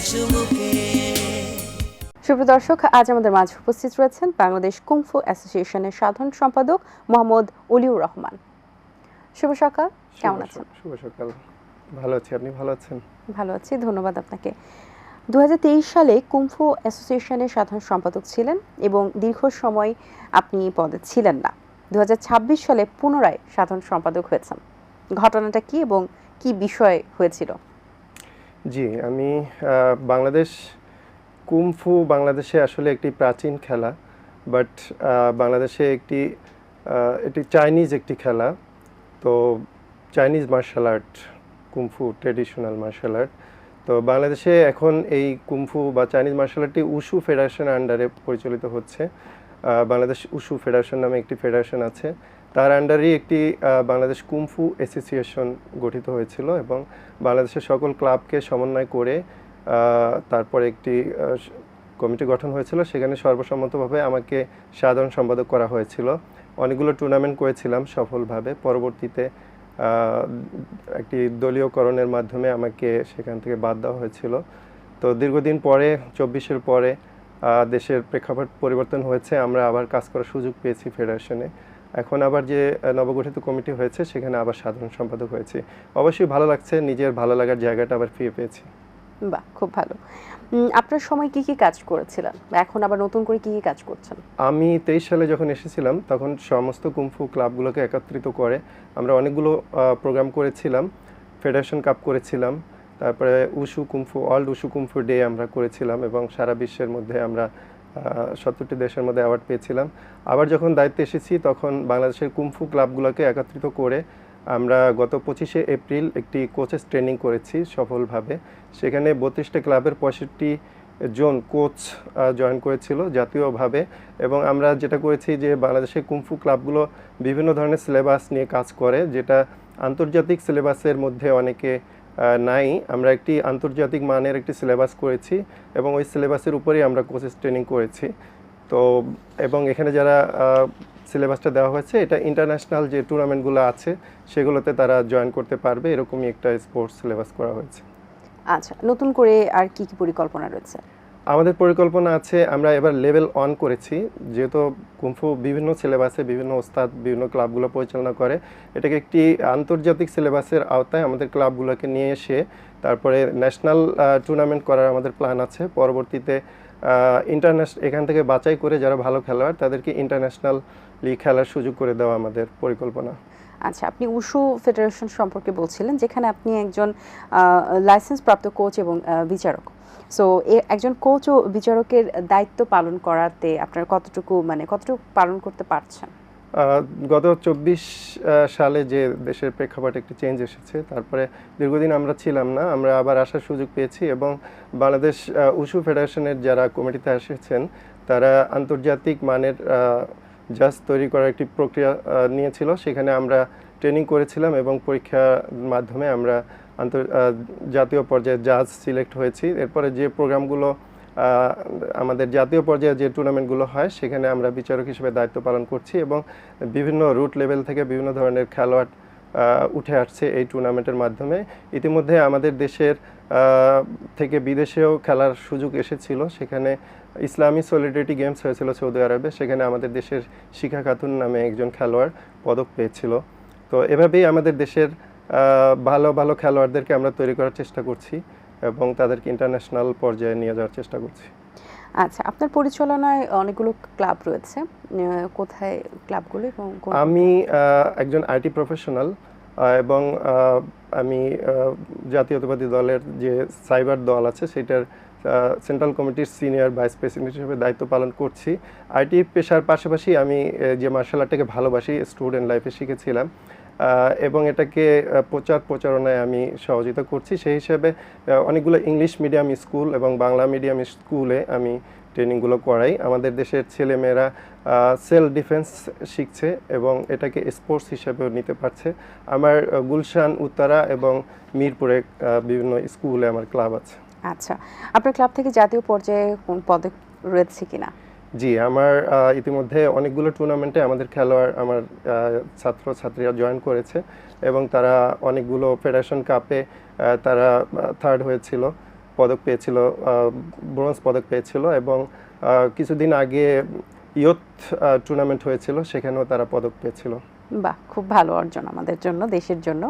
চুমুকে। সুপ্রিয় দর্শক, আজ আমাদের মাঝে উপস্থিত রয়েছেন বাংলাদেশ কুংফু অ্যাসোসিয়েশনের সাধারণ সম্পাদক মোহাম্মদ অলিউর রহমান। শুভ সকাল, কেমন আছেন? শুভ সকাল, ভালো আছি। আপনি ভালো আছেন? ভালো আছি, ধন্যবাদ আপনাকে। 2023 সালে কুংফু অ্যাসোসিয়েশনের সাধারণ সম্পাদক ছিলেন এবং দীর্ঘ সময় আপনি এই পদে ছিলেন না। 2026 সালে পুনরায় সাধারণ সম্পাদক হয়েছেন। ঘটনাটা কি এবং কি বিষয় হয়েছিল? জি, আমি বাংলাদেশ কুংফু বাংলাদেশে আসলে একটি প্রাচীন খেলা, বাট বাংলাদেশে এটি চাইনিজ একটি খেলা। তো Chinese martial art, kung fu traditional martial art. তো বাংলাদেশে এখন এই কুংফু বা চাইনিজ মার্শাল আর্টটি উশু ফেডারেশনের আন্ডারে পরিচালিত হচ্ছে। বাংলাদেশ উশু ফেডারেশন নামে একটি ফেডারেশন আছে, তার আন্ডারেই একটি বাংলাদেশ কুংফু অ্যাসোসিয়েশন গঠিত হয়েছিল এবং বাংলাদেশের সকল ক্লাবকে সমন্বয় করে তারপরে একটি কমিটি গঠন হয়েছিল। সেখানে সর্বসম্মতভাবে আমাকে সাধারণ সম্পাদক করা হয়েছিল। অনেকগুলো টুর্নামেন্ট করেছিলাম সফলভাবে। পরবর্তীতে একটি দলীয়করণের মাধ্যমে আমাকে সেখান থেকে বাদ দেওয়া হয়েছিল। তো দীর্ঘদিন পরে 24-এর পরে দেশের প্রেক্ষাপট পরিবর্তন হয়েছে, আমরা আবার কাজ করার সুযোগ পেয়েছি ফেডারেশনে। এখন আবার যে নবগঠিত কমিটি হয়েছে সেখানে আবার সাধারণ সম্পাদক হয়েছে। অবশ্যই ভালো লাগছে, নিজের ভালো লাগার জায়গাটা আবার ফিরে পেয়েছি। বাহ, খুব ভালো। আপনার সময় কি কি কাজ করেছিলেন, এখন আবার নতুন করে কি কি কাজ করছেন? আমি 23 সালে যখন এসেছিলাম তখন সমস্ত কুংফু ক্লাবগুলোকে একত্রিত করে আমরা অনেকগুলো প্রোগ্রাম করেছিলাম। ফেডারেশন কাপ করেছিলাম, তারপরে wushu kung fu world wushu kung fu day আমরা করেছিলাম এবং সারা বিশ্বের মধ্যে আমরা 70টি দেশের মধ্যে অ্যাওয়ার্ড পেয়েছিলাম। আবার যখন দায়িত্বে এসেছি তখন বাংলাদেশের কুংফু ক্লাবগুলোকে একত্রিত করে আমরা গত 25শে এপ্রিল একটি কোচেস ট্রেনিং করেছি সফলভাবে। সেখানে 32টা ক্লাবের 65 জন কোচ জয়েন করেছিল জাতীয়ভাবে। এবং আমরা যেটা করেছি যে বাংলাদেশের কুংফু ক্লাবগুলো বিভিন্ন ধরনের সিলেবাস নিয়ে কাজ করে, যেটা আন্তর্জাতিক সিলেবাসের মধ্যে অনেকে নাই। আমরা একটি আন্তর্জাতিক মানের একটি সিলেবাস করেছি এবং ওই সিলেবাসের উপরেই আমরা কোচেস ট্রেনিং করেছি। তো এবং এখানে যারা সিলেবাসটা দেওয়া হয়েছে এটা ইন্টারন্যাশনাল যে টুর্নামেন্টগুলো আছে সেগুলোতে তারা জয়েন করতে পারবে, এরকমই একটা স্পোর্টস সিলেবাস করা হয়েছে। আচ্ছা, নতুন করে আর কি কি পরিকল্পনা রয়েছে? আমাদের পরিকল্পনা আছে, আমরা এবার লেভেল অন করেছি। যেহেতু কুংফু বিভিন্ন সিলেবাসে বিভিন্ন ওস্তাদ বিভিন্ন ক্লাবগুলো পরিচালনা করে, এটাকে একটি আন্তর্জাতিক সিলেবাসের আওতায় আমাদের ক্লাবগুলোকে নিয়ে এসে তারপরে ন্যাশনাল টুর্নামেন্ট করার আমাদের প্ল্যান আছে। পরবর্তীতে এখান থেকে বাছাই করে যারা ভালো খেলোয়াড় তাদেরকে ইন্টারন্যাশনাল লিগ খেলার সুযোগ করে দেওয়া আমাদের পরিকল্পনা। আচ্ছা, আপনি উশু ফেডারেশন সম্পর্কে বলছিলেন, যেখানে আপনি একজন লাইসেন্স প্রাপ্ত কোচ এবং বিচারক। সো একজন কোচ ও বিচারকের দায়িত্ব পালন করাতে আপনার কতটুকু পালন করতে পারছেন? গত 24 সালে যে দেশের প্রেক্ষাপটে একটি চেঞ্জ এসেছে, তারপরে দীর্ঘদিন আমরা ছিলাম না, আমরা আবার আসার সুযোগ পেয়েছি এবং বাংলাদেশ উশু ফেডারেশনের যারা কমিটিতে এসেছেন তারা আন্তর্জাতিক মানের জাজ তৈরি করার একটি প্রক্রিয়া নিয়েছিল। সেখানে আমরা ট্রেনিং করেছিলাম এবং পরীক্ষার মাধ্যমে আমরা জাতীয় পর্যায়ে জাজ সিলেক্ট হয়েছি। এরপরে যে প্রোগ্রামগুলো আমাদের জাতীয় পর্যায়ে যে টুর্নামেন্টগুলো হয় সেখানে আমরা বিচারক হিসেবে দায়িত্ব পালন করছি এবং বিভিন্ন রুট লেভেল থেকে বিভিন্ন ধরনের খেলোয়াড় উঠে আসছে এই টুর্নামেন্টের মাধ্যমে। ইতিমধ্যে আমাদের দেশের থেকে বিদেশেও খেলার সুযোগ এসেছিল। সেখানে ইসলামী সলিডারিটি গেমস হয়েছিল সৌদি আরবে, সেখানে আমাদের দেশের শিখা খাতুন নামে একজন খেলোয়াড় পদক পেয়েছিল। তো এভাবেই আমাদের দেশের ভালো ভালো খেলোয়াড়দেরকে আমরা তৈরি করার চেষ্টা করছি এবং তাদেরকে ইন্টারন্যাশনাল পর্যায়ে নিয়ে যাওয়ার চেষ্টা করছি। আচ্ছা, আপনার পরিচালনায় অনেকগুলো ক্লাব রয়েছে, কোথায় ক্লাবগুলো এবং আমি একজন আইটি প্রফেশনাল এবং আমি জাতীয়তাবাদী দলের যে সাইবার দল আছে সেটার সেন্ট্রাল কমিটির সিনিয়র ভাইস প্রেসিডেন্ট হিসেবে দায়িত্ব পালন করছি। আইটি পেশার পাশাপাশি আমি যে মার্শাল আর্টটাকে ভালোবাসি, স্টুডেন্ট লাইফে শিখেছিলাম এবং এটাকে প্রচারণায় আমি সহযোগিতা করছি। সেই হিসেবে অনেকগুলো ইংলিশ মিডিয়াম স্কুল এবং বাংলা মিডিয়াম স্কুলে আমি ট্রেনিংগুলো করাই। আমাদের দেশের ছেলেমেয়েরা সেলফ ডিফেন্স শিখছে এবং এটাকে স্পোর্টস হিসেবেও নিতে পারছে। আমার গুলশান, উত্তরা এবং মিরপুরে বিভিন্ন স্কুলে আমার ক্লাব আছে। আচ্ছা, আপনার ক্লাব থেকে জাতীয় পর্যায়ে কোন পদক রয়েছে কিনা? জি, আমার ইতিমধ্যে অনেকগুলো টুর্নামেন্টে আমাদের খেলোয়াড় আমার ছাত্রছাত্রীরা জয়েন করেছে এবং তারা অনেকগুলো ফেডারেশন কাপে তারা থার্ড হয়েছিল পদক পেয়েছিল, ব্রোঞ্জ পদক পেয়েছিল, এবং কিছুদিন আগে ইয়ুথ টুর্নামেন্ট হয়েছিল, সেখানেও তারা পদক পেয়েছিল। বাহ, খুব ভালো অর্জন আমাদের জন্য, দেশের জন্য।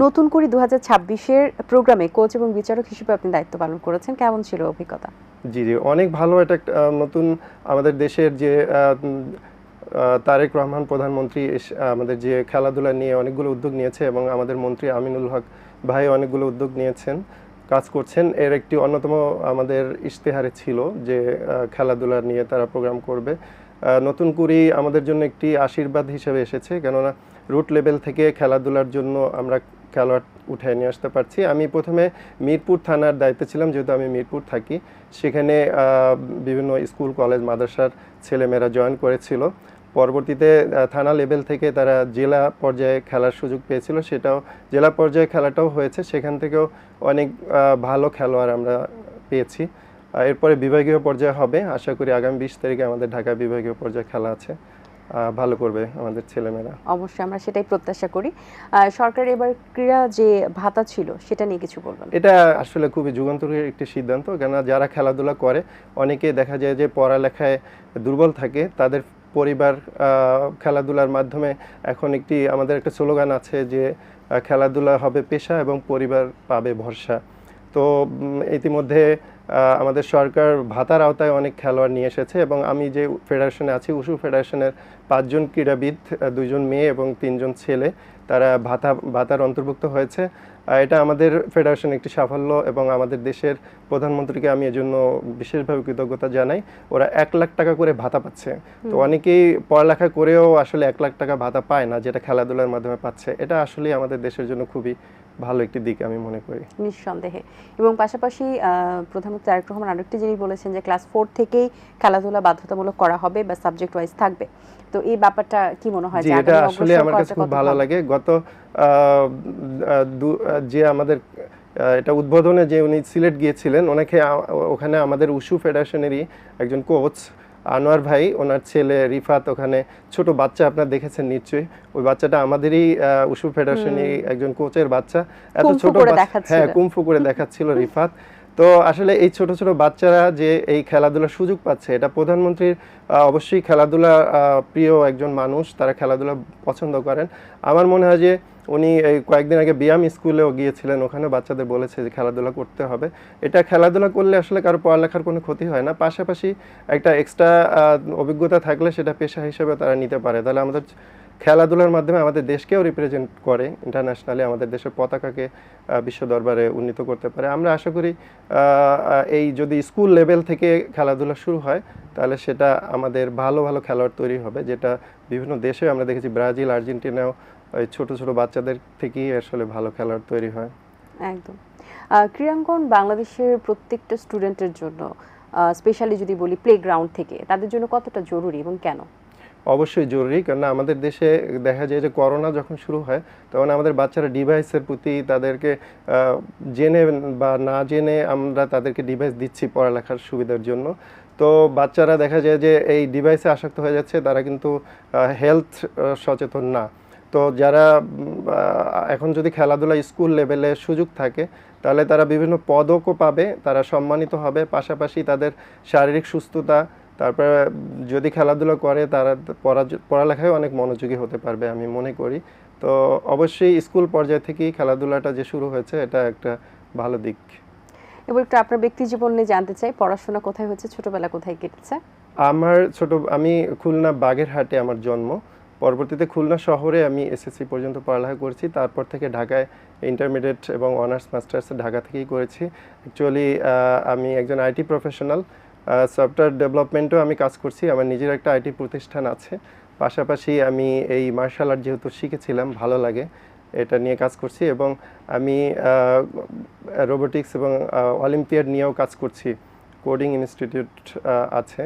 নতুন করে 2026-এর প্রোগ্রামে কোচ এবং বিচারক হিসেবে আপনি দায়িত্ব পালন করেছেন, কেমন ছিল অভিজ্ঞতা? জি জি, অনেক ভালো। এটা নতুন আমাদের দেশের যে তারেক রহমান প্রধানমন্ত্রী আমাদের যে খেলাধুলা নিয়ে অনেকগুলো উদ্যোগ নিয়েছে, এবং আমাদের মন্ত্রী আমিনুল হক ভাই অনেকগুলো উদ্যোগ নিয়েছেন, কাজ করছেন। এর একটি অন্যতম আমাদের ইশতেহারে ছিল যে খেলাধুলা নিয়ে তারা প্রোগ্রাম করবে। নতুন করেই আমাদের জন্য একটি আশীর্বাদ হিসেবে এসেছে, কেননা রুট লেভেল থেকে খেলাধুলার জন্য আমরা খেলোয়াড় উঠে নিয়ে আসতে পারছি। আমি প্রথমে মিরপুর থানার দায়িত্বে ছিলাম, যেহেতু আমি মিরপুর থাকি। সেখানে বিভিন্ন স্কুল কলেজ মাদ্রাসার ছেলেমেয়েরা জয়েন করেছিল। পরবর্তীতে থানা লেভেল থেকে তারা জেলা পর্যায়ে খেলার সুযোগ পেয়েছিল, সেটাও জেলা পর্যায়ে খেলাটাও হয়েছে। সেখান থেকেও অনেক ভালো খেলোয়াড় আমরা পেয়েছি। এরপরে বিভাগীয় পর্যায়ে হবে, আশা করি আগামী 20 তারিখে আমাদের ঢাকা বিভাগীয় পর্যায়ে খেলা আছে, ভালো করবে আমাদের ছেলেমেয়েরা। অবশ্যই আমরা সেটাই প্রত্যাশা করি। সরকারের এবার ক্রীড়া যে ভাতা ছিল সেটা নিয়ে কিছু বলবেন? এটা আসলে খুবই যুগান্তকারী একটি সিদ্ধান্ত, কেননা যারা খেলাধুলা করে অনেকে দেখা যায় যে পড়ালেখায় দুর্বল থাকে, তাদের পরিবার খেলাধুলার মাধ্যমে এখন আমাদের একটা স্লোগান আছে যে খেলাধুলা হবে পেশা এবং পরিবার পাবে ভরসা। তো ইতিমধ্যে আমাদের সরকার ভাতার আওতায় অনেক খেলোয়াড় নিয়ে এসেছে, এবং আমি যে ফেডারেশনে আছি, উশু ফেডারেশনের 5 জন ক্রীড়াবিদ, 2 জন মেয়ে এবং 3 জন ছেলে, তারা ভাতার অন্তর্ভুক্ত হয়েছে। এটা আমাদের ফেডারেশন একটি সাফল্য, এবং আমাদের দেশের প্রধানমন্ত্রীকে আমি এজন্য বিশেষভাবে কৃতজ্ঞতা জানাই। ওরা 1 লাখ টাকা করে ভাতা পাচ্ছে। তো অনেকেই পড়ালেখা করেও আসলে 1 লাখ টাকা ভাতা পায় না, যেটা খেলাধুলার মাধ্যমে পাচ্ছে। এটা আসলে আমাদের দেশের জন্য খুবই ভালো একটি দিক আমি মনে করি। নিঃসন্দেহে। এবং পাশাপাশি প্রধানমন্ত্রী তারেক রহমান আরেকটি জিনিস বলেছেন যে ক্লাস 4 থেকেই খেলাধুলা বাধ্যতামূলক করা হবে বা সাবজেক্ট ওয়াইজ থাকবে। তো এই ব্যাপারটা কি মনে হয় যে এটা আসলে আমার কাছে খুব ভালো লাগে। গত যে আমাদের এটা উদ্বোধনে যে উনি সিলেট গিয়েছিলেন, ওখানে আমাদের উশু ফেডারেশনেরই একজন কোচ আনোয়ার ভাই, ওনার ছেলে রিফাত, ওখানে ছোট বাচ্চা আপনারা দেখেছেন নিশ্চয়ই, ওই বাচ্চাটা আমাদেরই উশু ফেডারেশনেরই একজন কোচের বাচ্চা। এত ছোট হ্যাঁ, কুমফু করে দেখাচ্ছিল রিফাত। তো আসলে এই ছোট ছোট বাচ্চারা যে এই খেলাধুলার সুযোগ পাচ্ছে, এটা প্রধানমন্ত্রীর অবশ্যই খেলাধুলা প্রিয় একজন মানুষ, তারা খেলাধুলা পছন্দ করেন। আমার মনে হয় যে উনি এই কয়েকদিন আগে ব্যায়াম স্কুলেও গিয়েছিলেন, ওখানে বাচ্চাদের বলেছে যে খেলাধুলা করতে হবে। এটা খেলাধুলা করলে আসলে কারো পড়ালেখার কোনো ক্ষতি হয় না, পাশাপাশি একটা এক্সট্রা অভিজ্ঞতা থাকলে সেটা পেশা হিসেবে তারা নিতে পারে। তাহলে আমাদের খেলাধুলার মাধ্যমে আমাদের দেশকেও রিপ্রেজেন্ট করে ইন্টারন্যাশনালি, আমাদের দেশের পতাকাকে বিশ্ব দরবারে উন্নীত করতে পারে। আমরা আশা করি এই যদি স্কুল লেভেল থেকে খেলাধুলা শুরু হয়, তাহলে সেটা আমাদের ভালো ভালো খেলোয়াড় তৈরি হবে, যেটা বিভিন্ন দেশে আমরা দেখেছি, ব্রাজিল, আর্জেন্টিনাও ওই ছোট ছোট বাচ্চাদের থেকেই আসলে ভালো খেলোয়াড় তৈরি হয়। একদম। ক্রীড়াঙ্গন বাংলাদেশের প্রত্যেকটা স্টুডেন্টের জন্য, স্পেশালি যদি বলি প্লেগ্রাউন্ড থেকে, তাদের জন্য কতটা জরুরি এবং কেন? অবশ্যই জরুরি, কারণ আমাদের দেশে দেখা যায় যে করোনা যখন শুরু হয়, তখন আমাদের বাচ্চারা ডিভাইসের প্রতি তাদেরকে জেনে বা না জেনে আমরা তাদেরকে ডিভাইস দিচ্ছি পড়ালেখার সুবিধার জন্য। তো বাচ্চারা দেখা যায় যে এই ডিভাইসে আসক্ত হয়ে যাচ্ছে, তারা কিন্তু হেলথ সচেতন না। তো যারা এখন যদি খেলাধুলা স্কুল লেভেলে সুযোগ থাকে, তাহলে তারা বিভিন্ন পদকও পাবে, তারা সম্মানিত হবে, পাশাপাশি তাদের শারীরিক সুস্থতা, তারপরে যদি খেলাধুলা করে তারা পড়ালেখায় অনেক মনোযোগী হতে পারবে আমি মনে করি। তো অবশ্যই স্কুল পর্যায় থেকেই খেলাধুলাটা যে শুরু হয়েছে, এটা একটা ভালো দিক। এবার একটু আপনার ব্যক্তি জীবন নিয়ে জানতে চাই, পড়াশোনা কোথায় হয়েছে, ছোটবেলা কোথায় কেটেছে? আমি খুলনা বাগেরহাটে আমার জন্ম। পরবর্তীতে খুলনা শহরে আমি এসএসসি পর্যন্ত পড়ালেখা করেছি, তারপর থেকে ঢাকায় ইন্টারমিডিয়েট এবং অনার্স মাস্টার্স ঢাকা থেকেই করেছি। অ্যাকচুয়ালি আমি একজন আইটি প্রফেশনাল, সফটওয়্যার ডেভেলপমেন্টেও আমি কাজ করছি, আমার নিজের একটা আইটি প্রতিষ্ঠান আছে। পাশাপাশি আমি এই মার্শাল আর্ট যেহেতু শিখেছিলাম, ভালো লাগে, এটা নিয়ে কাজ করছি, এবং আমি রোবোটিক্স এবং অলিম্পিয়াড নিয়েও কাজ করছি, কোডিং ইনস্টিটিউট আছে।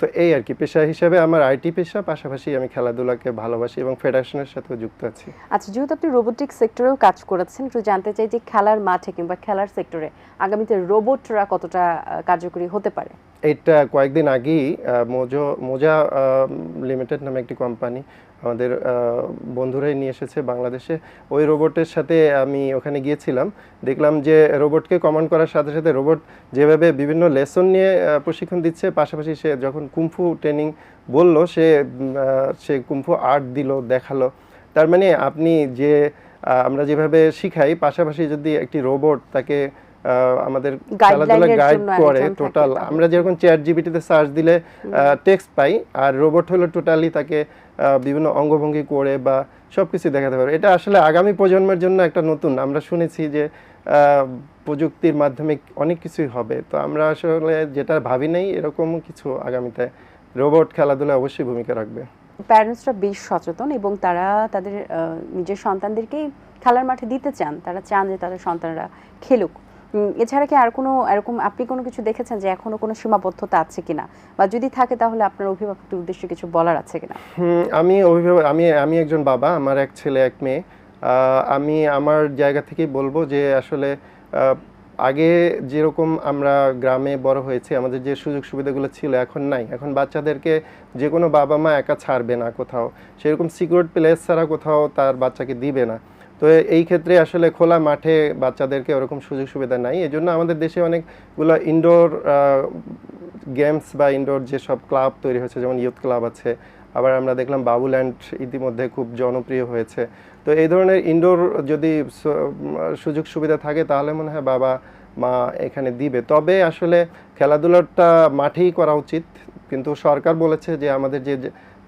তো এই আর কি, পেশা হিসেবে আমার আইটি পেশা, পাশাপাশি আমি খেলাধুলাকে ভালোবাসি এবং ফেডারেশনের সাথেও যুক্ত আছি। আচ্ছা, যেহেতু আপনি রোবোটিক্স সেক্টরেও কাজ করেছেন, একটু জানতে চাই যে খেলার মাঠে কিংবা খেলার সেক্টরে আগামীতে রোবটরা কতটা কার্যকরী হতে পারে? এটা কয়েকদিন আগেই মোজা লিমিটেড নামে একটি কোম্পানি, আমাদের বন্ধুরাই নিয়ে এসেছে বাংলাদেশে। ওই রোবটের সাথে আমি ওখানে গিয়েছিলাম, দেখলাম যে রোবটকে কমান্ড করার সাথে সাথে রোবট যেভাবে বিভিন্ন লেসন নিয়ে প্রশিক্ষণ দিচ্ছে, পাশাপাশি সে যখন কুমফু ট্রেনিং বললো, সে কুমফু আর্ট দিল, দেখালো। তার মানে আপনি যে আমরা যেভাবে শিখাই, পাশাপাশি যদি একটি রোবট তাকে আমাদের খেলাধুলা গাইড করে, টোটাল আমরা যেরকম চ্যাট জিপিটিতে সার্চ দিলে টেক্সট পাই, আর রোবট হলো টোটালি তাকে বিভিন্ন অঙ্গভঙ্গি করে বা সবকিছু দেখাতে পারে। এটা আসলে আগামী প্রজন্মের জন্য একটা নতুন, আমরা শুনেছি যে প্রযুক্তির মাধ্যমে অনেক কিছুই হবে, তো আমরা আসলে যেটা ভাবি নাই এরকম কিছু আগামীতে রোবট খেলাধুলায় অবশ্যই ভূমিকা রাখবে। প্যারেন্টসরা বেশ সচেতন এবং তারা তাদের নিজের সন্তানদেরকেই খেলার মাঠে দিতে চান, তারা চান যে তাদের সন্তানরা খেলুক। এছাড়া কি আর কোনো এরকম আপনি কোনো কিছু দেখেছেন যে এখনো কোনো সীমাবদ্ধতা আছে কিনা, বা যদি থাকে তাহলে আপনার অভিভাবকদের উদ্দেশ্যে কিছু বলার আছে কিনা? আমি একজন বাবা, আমার এক ছেলে এক মেয়ে। আমি আমার জায়গা থেকেই বলবো যে আসলে আগে যেরকম আমরা গ্রামে বড় হয়েছি, আমাদের যে সুযোগ সুবিধাগুলো ছিল এখন নাই। এখন বাচ্চাদেরকে যে কোনো বাবা মা একা ছাড়বে না কোথাও, সেরকম সিকিউরড প্লেস ছাড়া কোথাও তার বাচ্চাকে দিবে না। তো এই ক্ষেত্রে আসলে খোলা মাঠে বাচ্চাদেরকে ওরকম সুযোগ সুবিধা নাই। এই জন্য আমাদের দেশে অনেকগুলো ইনডোর গেমস বা ইনডোর যেসব ক্লাব তৈরি হয়েছে, যেমন ইউথ ক্লাব আছে, আবার আমরা দেখলাম বাবুল্যান্ড ইতিমধ্যে খুব জনপ্রিয় হয়েছে। তো এই ধরনের ইনডোর যদি সুযোগ সুবিধা থাকে তাহলে মনে হয় বাবা মা এখানে দিবে। তবে আসলে খেলাধুলাটা মাঠেই করা উচিত, কিন্তু সরকার বলেছে যে আমাদের যে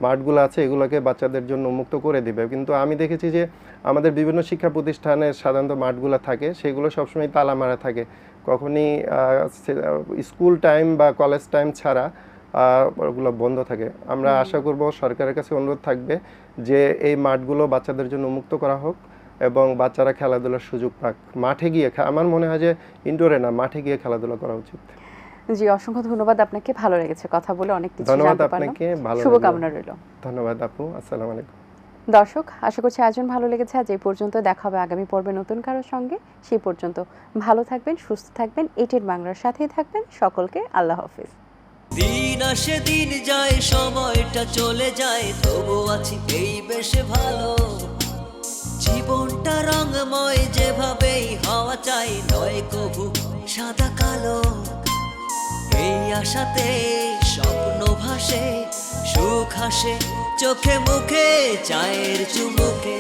মাঠগুলো আছে এগুলোকে বাচ্চাদের জন্য উন্মুক্ত করে দিবে। কিন্তু আমি দেখেছি যে আমাদের বিভিন্ন শিক্ষা প্রতিষ্ঠানের সাধারণত মাঠগুলো থাকে, সেগুলো সবসময় তালা মারা থাকে, কখনই স্কুল টাইম বা কলেজ টাইম ছাড়া ওগুলো বন্ধ থাকে। আমরা আশা করব, সরকারের কাছে অনুরোধ থাকবে যে এই মাঠগুলো বাচ্চাদের জন্য উন্মুক্ত করা হোক এবং বাচ্চারা খেলাধুলার সুযোগ পাক। মাঠে গিয়ে, আমার মনে হয় যে ইনডোরে না, মাঠে গিয়ে খেলাধুলা করা উচিত। জি, অসংখ্য ধন্যবাদ আপনাকে, ভালো লেগেছে কথা বলে, অনেক কিছু ধন্যবাদ জানতে পারলাম। আপনাকে, ভালো শুভকামনা রইল। ধন্যবাদ আপু, আসসালামু আলাইকুম। দর্শক, আশা করছি আয়োজন ভালো লেগেছে। আজ এই পর্যন্ত, দেখা হবে আগামী পর্বে নতুন কারোর সঙ্গে। সেই পর্যন্ত ভালো থাকবেন, সুস্থ থাকবেন, এটিএন বাংলার সাথেই থাকবেন। সকলকে আল্লাহ হাফেজ। দিন আসে দিন যায়, সময়টা চলে যায়, তবু আছি এই বেশ ভালো। জীবনটা রঙময়, যেভাবেই হওয়া চাই, নয় কভু সাদা কালো। এই আশাতে স্বপ্ন ভাসে, সুখ হাসে চোখে মুখে, চায়ের চুমুকে।